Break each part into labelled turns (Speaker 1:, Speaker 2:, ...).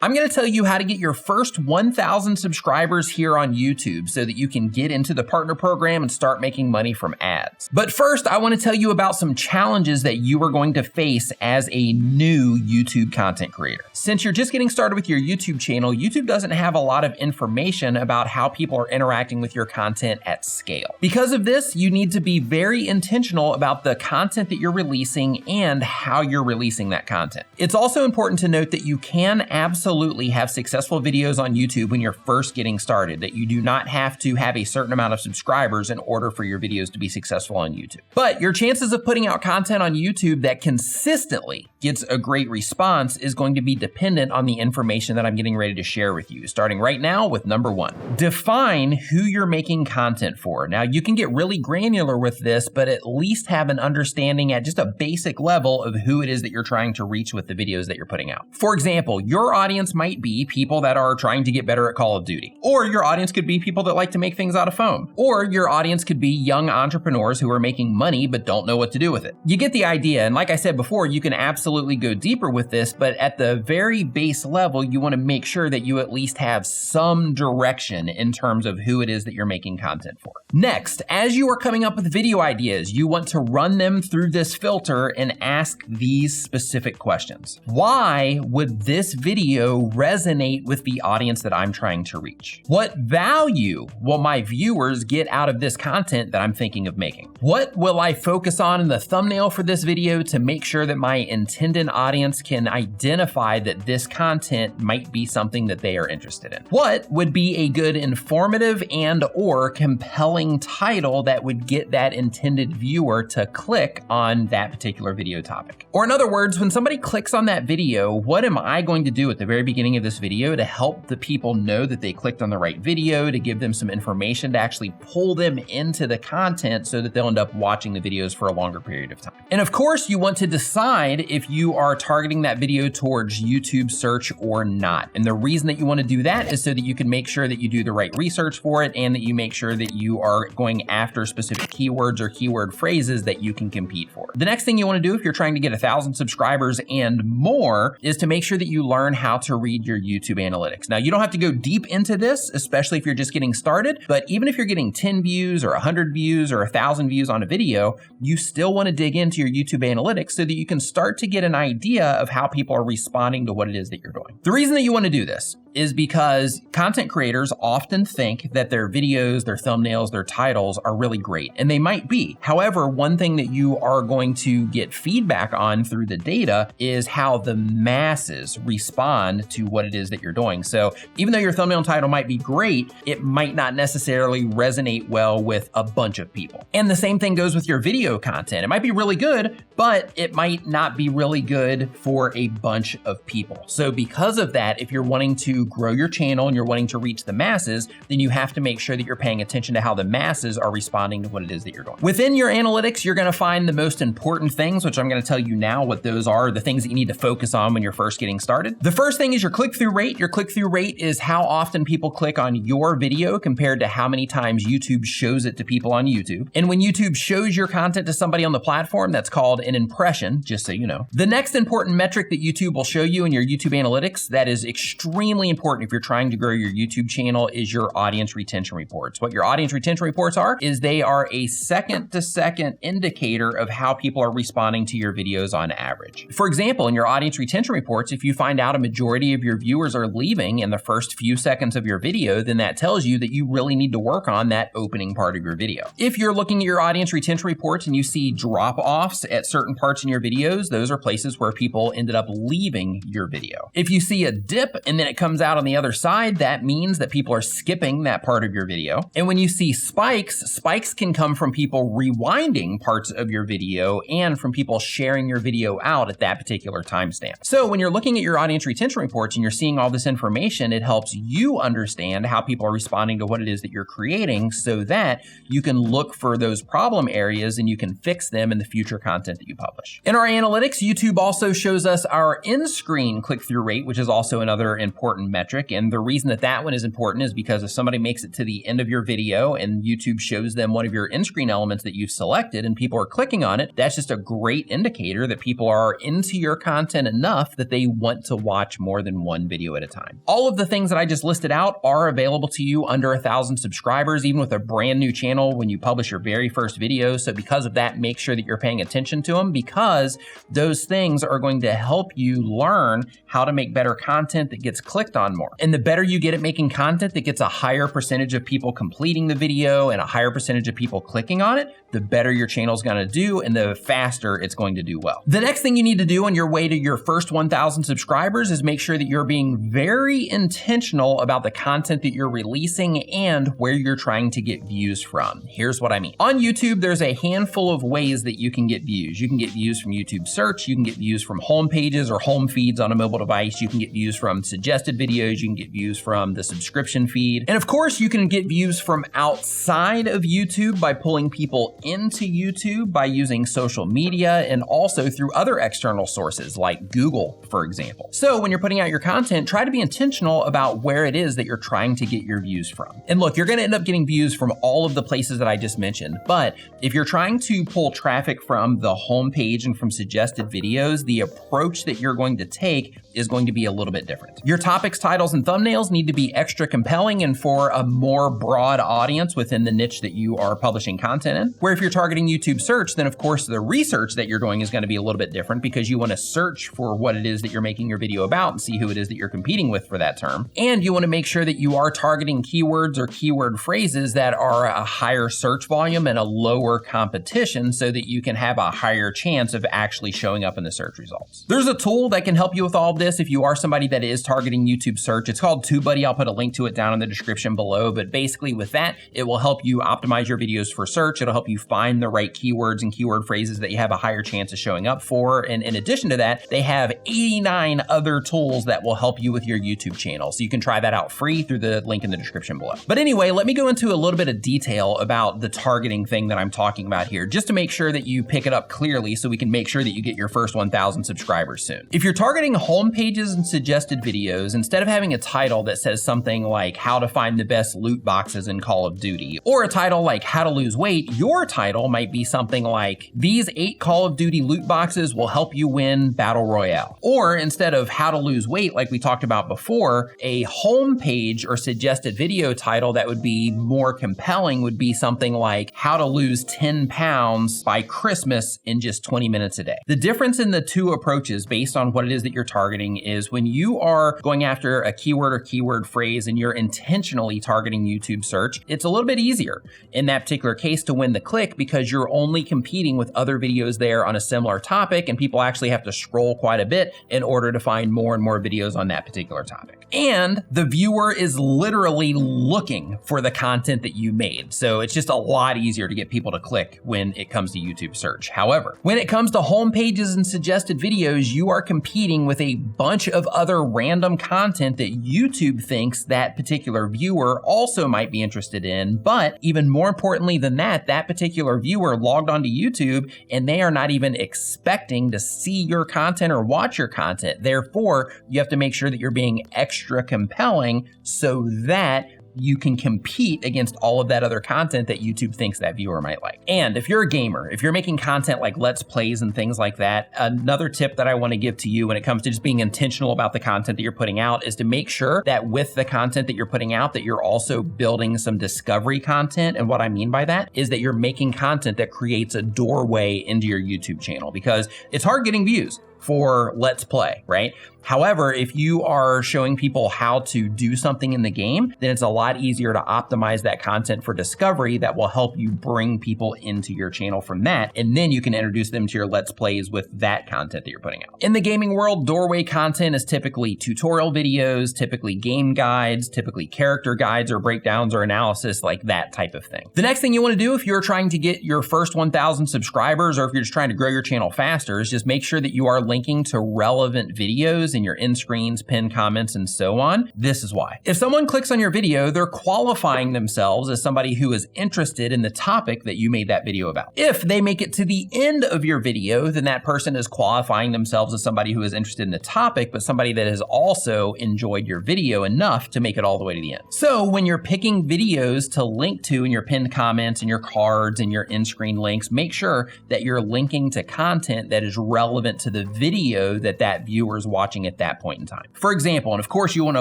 Speaker 1: I'm gonna tell you how to get your first 1,000 subscribers here on YouTube so that you can get into the partner program and start making money from ads. But first, I wanna tell you about some challenges that you are going to face as a new YouTube content creator. Since you're just getting started with your YouTube channel, YouTube doesn't have a lot of information about how people are interacting with your content at scale. Because of this, you need to be very intentional about the content that you're releasing and how you're releasing that content. It's also important to note that you can absolutely have successful videos on YouTube when you're first getting started, that you do not have to have a certain amount of subscribers in order for your videos to be successful on YouTube. But your chances of putting out content on YouTube that consistently gets a great response is going to be dependent on the information that I'm getting ready to share with you, starting right now with number 1. Define who you're making content for. Now, you can get really granular with this, but at least have an understanding at just a basic level of who it is that you're trying to reach with the videos that you're putting out. For example, your audience might be people that are trying to get better at Call of Duty, or your audience could be people that like to make things out of foam, or your audience could be young entrepreneurs who are making money but don't know what to do with it. You get the idea, and like I said before, you can absolutely go deeper with this, but at the very base level, you want to make sure that you at least have some direction in terms of who it is that you're making content for. Next, as you are coming up with video ideas, you want to run them through this filter and ask these specific questions. Why would this video resonate with the audience that I'm trying to reach? What value will my viewers get out of this content that I'm thinking of making? What will I focus on in the thumbnail for this video to make sure that my intended audience can identify that this content might be something that they are interested in? What would be a good informative and/or compelling title that would get that intended viewer to click on that particular video topic? Or in other words, when somebody clicks on that video, what am I going to do at the very beginning of this video to help the people know that they clicked on the right video, to give them some information to actually pull them into the content so that they'll end up watching the videos for a longer period of time? And of course, you want to decide if you are targeting that video towards YouTube search or not. And the reason that you want to do that is so that you can make sure that you do the right research for it and that you make sure that you are going after specific keywords or keyword phrases that you can compete for. The next thing you want to do if you're trying to get 1,000 subscribers and more is to make sure that you learn how to read your YouTube analytics. Now, you don't have to go deep into this, especially if you're just getting started, but even if you're getting 10 views or 100 views or 1,000 views on a video, you still want to dig into your YouTube analytics so that you can start to get an idea of how people are responding to what it is that you're doing. The reason that you want to do this is because content creators often think that their videos, their thumbnails, their titles are really great, and they might be. However, one thing that you are going to get feedback on through the data is how the masses respond to what it is that you're doing. So even though your thumbnail and title might be great, it might not necessarily resonate well with a bunch of people. And the same thing goes with your video content. It might be really good, but it might not be really good for a bunch of people. So because of that, if you're wanting to grow your channel and you're wanting to reach the masses, then you have to make sure that you're paying attention to how the masses are responding to what it is that you're doing. Within your analytics, you're going to find the most important things, which I'm going to tell you now what those are, the things that you need to focus on when you're first getting started. The first thing is your click-through rate. Your click-through rate is how often people click on your video compared to how many times YouTube shows it to people on YouTube. And when YouTube shows your content to somebody on the platform, that's called an impression, just so you know. The next important metric that YouTube will show you in your YouTube analytics that is extremely important if you're trying to grow your YouTube channel is your audience retention reports. What your audience retention reports are is they are a second-to-second indicator of how people are responding to your videos on average. For example, in your audience retention reports, if you find out a majority of your viewers are leaving in the first few seconds of your video, then that tells you that you really need to work on that opening part of your video. If you're looking at your audience retention reports and you see drop-offs at certain parts in your videos, those are places where people ended up leaving your video. If you see a dip and then it comes out on the other side, that means that people are skipping that part of your video. And when you see spikes can come from people rewinding parts of your video and from people sharing your video out at that particular timestamp. So when you're looking at your audience retention reports and you're seeing all this information, it helps you understand how people are responding to what it is that you're creating so that you can look for those problem areas and you can fix them in the future content that you publish. In our analytics, YouTube also shows us our in-screen click-through rate, which is also another important metric. And the reason that that one is important is because if somebody makes it to the end of your video and YouTube shows them one of your in-screen elements that you've selected and people are clicking on it, that's just a great indicator that people are into your content enough that they want to watch more than one video at a time. All of the things that I just listed out are available to you under 1,000 subscribers, even with a brand new channel when you publish your very first video. So because of that, make sure that you're paying attention to them, because those things are going to help you learn how to make better content that gets clicked on more. And the better you get at making content that gets a higher percentage of people completing the video and a higher percentage of people clicking on it, the better your channel's gonna do and the faster it's going to do well. The next thing you need to do on your way to your first 1,000 subscribers is make sure that you're being very intentional about the content that you're releasing and where you're trying to get views from. Here's what I mean. On YouTube, there's a handful of ways that you can get views. You can get views from YouTube search, you can get views from home pages or home feeds on a mobile device, you can get views from suggested videos, you can get views from the subscription feed. And of course, you can get views from outside of YouTube by pulling people into YouTube by using social media and also through other external sources like Google, for example. So when you're putting out your content, try to be intentional about where it is that you're trying to get your views from. And look, you're gonna end up getting views from all of the places that I just mentioned, but if you're trying to pull traffic from the home page and from suggested videos, the approach that you're going to take is going to be a little bit different. Your topics, titles, and thumbnails need to be extra compelling and for a more broad audience within the niche that you are publishing content in. Where if you're targeting YouTube search, then of course the research that you're doing is going to be a little bit different because you want to search for what it is that you're making your video about and see who it is that you're competing with for that term. And you want to make sure that you are targeting keywords or keyword phrases that are a higher search volume and a lower competition so that you can have a higher chance of actually showing up in the search results. There's a tool that can help you with all of this if you are somebody that is targeting YouTube search. It's called TubeBuddy. I'll put a link to it down in the description below, but basically with that, it will help you optimize your videos for search. It'll help you find the right keywords and keyword phrases that you have a higher chance of showing up for. And in addition to that, they have 89 other tools that will help you with your YouTube channel. So you can try that out free through the link in the description below. But anyway, let me go into a little bit of detail about the targeting thing that I'm talking about here, just to make sure that you pick it up clearly so we can make sure that you get your first 1,000 subscribers soon. If you're targeting home pages and suggested videos, instead of having a title that says something like how to find the best loot boxes in Call of Duty, or a title like how to lose weight, your title might be something like these 8 Call of Duty loot boxes will help you win Battle Royale. Or instead of how to lose weight like we talked about before, a home page or suggested video title that would be more compelling would be something like how to lose 10 pounds by Christmas in just 20 minutes a day. The difference in the two approaches based on what it is that you're targeting is when you are going after a keyword or keyword phrase and you're intentionally targeting YouTube search, it's a little bit easier in that particular case to win the click because you're only competing with other videos there on a similar topic and people actually have to scroll quite a bit in order to find more and more videos on that particular topic. And the viewer is literally looking for the content that you made. So it's just a lot easier to get people to click when it comes to YouTube search. However, when it comes to home pages and suggested videos, you are competing with a bunch of other random content that YouTube thinks that particular viewer also might be interested in. But even more importantly than that, that particular viewer logged onto YouTube and they are not even expecting to see your content or watch your content. Therefore, you have to make sure that you're being extra compelling so that you can compete against all of that other content that YouTube thinks that viewer might like. And if you're a gamer, if you're making content like Let's Plays and things like that, another tip that I want to give to you when it comes to just being intentional about the content that you're putting out is to make sure that with the content that you're putting out, that you're also building some discovery content. And what I mean by that is that you're making content that creates a doorway into your YouTube channel, because it's hard getting views for Let's Play, right? However, if you are showing people how to do something in the game, then it's a lot easier to optimize that content for discovery that will help you bring people into your channel from that. And then you can introduce them to your Let's Plays with that content that you're putting out. In the gaming world, doorway content is typically tutorial videos, typically game guides, typically character guides or breakdowns or analysis, like that type of thing. The next thing you want to do if you're trying to get your first 1,000 subscribers or if you're just trying to grow your channel faster is just make sure that you are linking to relevant videos in your end screens, pinned comments, and so on, this is why. If someone clicks on your video, they're qualifying themselves as somebody who is interested in the topic that you made that video about. If they make it to the end of your video, then that person is qualifying themselves as somebody who is interested in the topic, but somebody that has also enjoyed your video enough to make it all the way to the end. So when you're picking videos to link to in your pinned comments and your cards and your end screen links, make sure that you're linking to content that is relevant to the video that viewer is watching at that point in time. For example, and of course you want to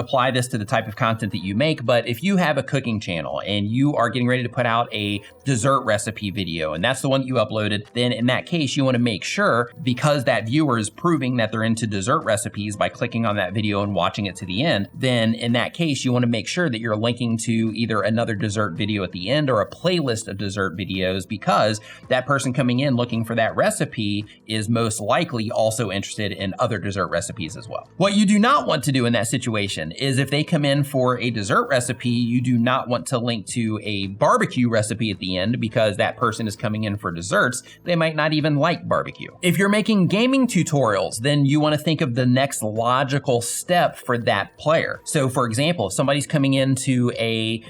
Speaker 1: apply this to the type of content that you make, but if you have a cooking channel and you are getting ready to put out a dessert recipe video, and that's the one that you uploaded, then in that case, you want to make sure, because that viewer is proving that they're into dessert recipes by clicking on that video and watching it to the end, then in that case, you want to make sure that you're linking to either another dessert video at the end or a playlist of dessert videos, because that person coming in looking for that recipe is most likely also interested in other dessert recipes as well. What you do not want to do in that situation is if they come in for a dessert recipe, you do not want to link to a barbecue recipe at the end, because that person is coming in for desserts. They might not even like barbecue. If you're making gaming tutorials, then you want to think of the next logical step for that player. So for example, if somebody's coming into a,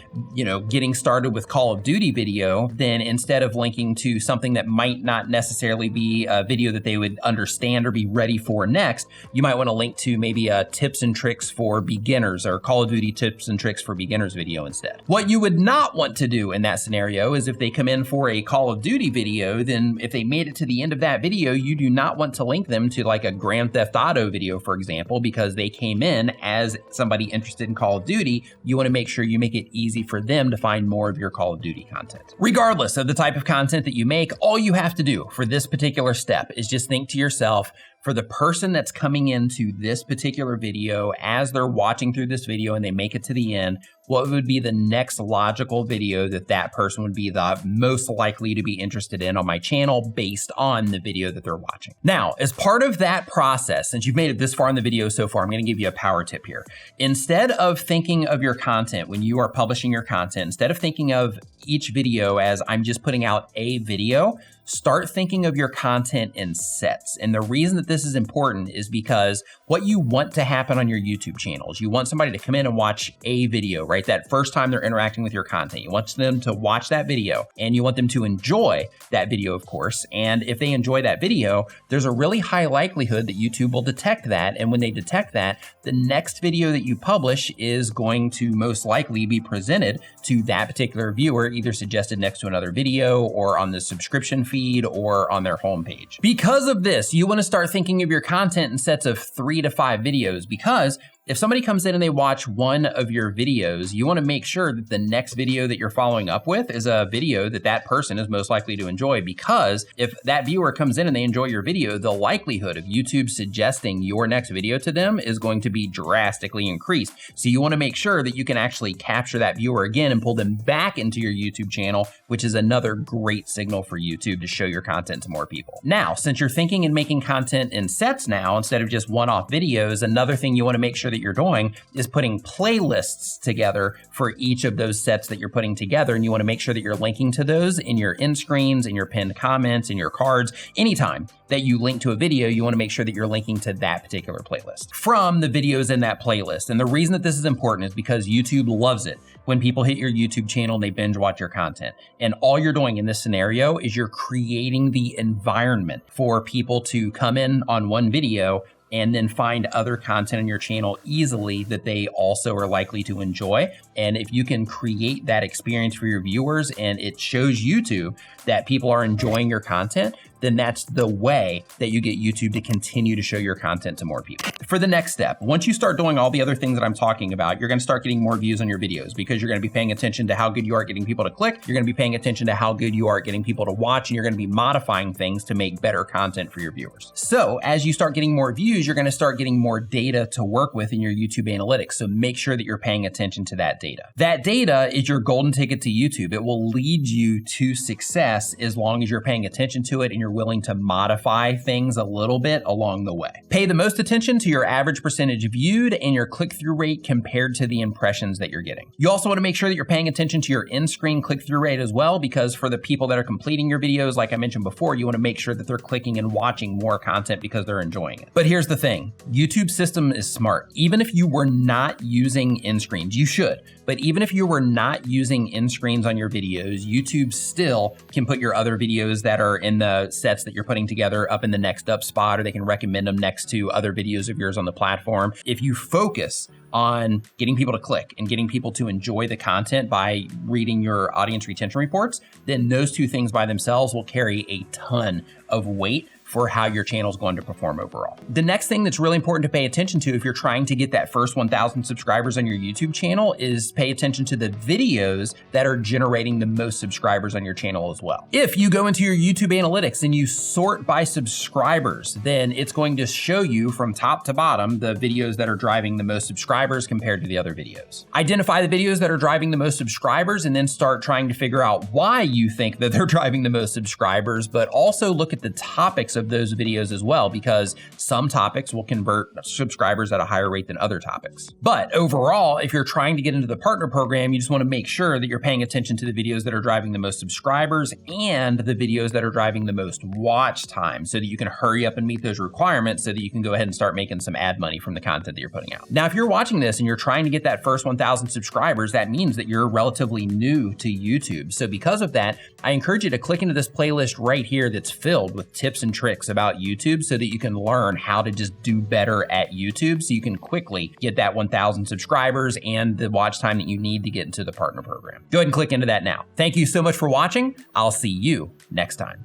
Speaker 1: getting started with Call of Duty video, then instead of linking to something that might not necessarily be a video that they would understand or be ready for next, you might want to link to maybe a tips and tricks for beginners or Call of Duty tips and tricks for beginners video instead. What you would not want to do in that scenario is if they come in for a Call of Duty video, then if they made it to the end of that video, you do not want to link them to like a Grand Theft Auto video, for example, because they came in as somebody interested in Call of Duty. You want to make sure you make it easy for them to find more of your Call of Duty content. Regardless of the type of content that you make, all you have to do for this particular step is just think to yourself, for the person that's coming into this particular video, as they're watching through this video and they make it to the end, what would be the next logical video that person would be the most likely to be interested in on my channel based on the video that they're watching. Now, as part of that process, since you've made it this far in the video so far, I'm going to give you a power tip here. Instead of thinking of your content when you are publishing your content, instead of thinking of each video as I'm just putting out a video, start thinking of your content in sets. And the reason that this is important is because what you want to happen on your YouTube channel is you want somebody to come in and watch a video, right? That first time they're interacting with your content. You want them to watch that video and you want them to enjoy that video, of course. And if they enjoy that video, there's a really high likelihood that YouTube will detect that. And when they detect that, the next video that you publish is going to most likely be presented to that particular viewer, either suggested next to another video or on the subscription feed or on their homepage. Because of this, you want to start thinking of your content in sets of 3 to 5 videos, because if somebody comes in and they watch one of your videos, you want to make sure that the next video that you're following up with is a video that person is most likely to enjoy, because if that viewer comes in and they enjoy your video, the likelihood of YouTube suggesting your next video to them is going to be drastically increased. So you want to make sure that you can actually capture that viewer again and pull them back into your YouTube channel, which is another great signal for YouTube to show your content to more people. Now, since you're thinking and making content in sets now, instead of just one-off videos, another thing you want to make sure that you're doing is putting playlists together for each of those sets that you're putting together. And you want to make sure that you're linking to those in your end screens, in your pinned comments, in your cards. Anytime that you link to a video, you want to make sure that you're linking to that particular playlist from the videos in that playlist. And the reason that this is important is because YouTube loves it when people hit your YouTube channel and they binge watch your content. And all you're doing in this scenario is you're creating the environment for people to come in on one video and then find other content on your channel easily that they also are likely to enjoy. And if you can create that experience for your viewers and it shows YouTube that people are enjoying your content, then that's the way that you get YouTube to continue to show your content to more people. For the next step, once you start doing all the other things that I'm talking about, you're gonna start getting more views on your videos because you're gonna be paying attention to how good you are at getting people to click, you're gonna be paying attention to how good you are at getting people to watch, and you're gonna be modifying things to make better content for your viewers. So as you start getting more views, you're gonna start getting more data to work with in your YouTube analytics. So make sure that you're paying attention to that data. That data is your golden ticket to YouTube. It will lead you to success as long as you're paying attention to it and you're willing to modify things a little bit along the way. Pay the most attention to your average percentage viewed and your click-through rate compared to the impressions that you're getting. You also want to make sure that you're paying attention to your in-screen click-through rate as well, because for the people that are completing your videos, like I mentioned before, you want to make sure that they're clicking and watching more content because they're enjoying it. But here's the thing, YouTube's system is smart. Even if you were not using in-screens, you should, but even if you were not using in-screens on your videos, YouTube still can put your other videos that are in the sets that you're putting together up in the next up spot, or they can recommend them next to other videos of yours on the platform. If you focus on getting people to click and getting people to enjoy the content by reading your audience retention reports, then those two things by themselves will carry a ton of weight for how your channel is going to perform overall. The next thing that's really important to pay attention to if you're trying to get that first 1,000 subscribers on your YouTube channel is pay attention to the videos that are generating the most subscribers on your channel as well. If you go into your YouTube analytics and you sort by subscribers, then it's going to show you from top to bottom the videos that are driving the most subscribers compared to the other videos. Identify the videos that are driving the most subscribers and then start trying to figure out why you think that they're driving the most subscribers, but also look at the topics of those videos as well, because some topics will convert subscribers at a higher rate than other topics. But overall, if you're trying to get into the partner program, you just want to make sure that you're paying attention to the videos that are driving the most subscribers and the videos that are driving the most watch time, so that you can hurry up and meet those requirements so that you can go ahead and start making some ad money from the content that you're putting out. Now, if you're watching this and you're trying to get that first 1,000 subscribers, that means that you're relatively new to YouTube. So because of that, I encourage you to click into this playlist right here that's filled with tips and tricks about YouTube so that you can learn how to just do better at YouTube so you can quickly get that 1,000 subscribers and the watch time that you need to get into the partner program. Go ahead and click into that now. Thank you so much for watching. I'll see you next time.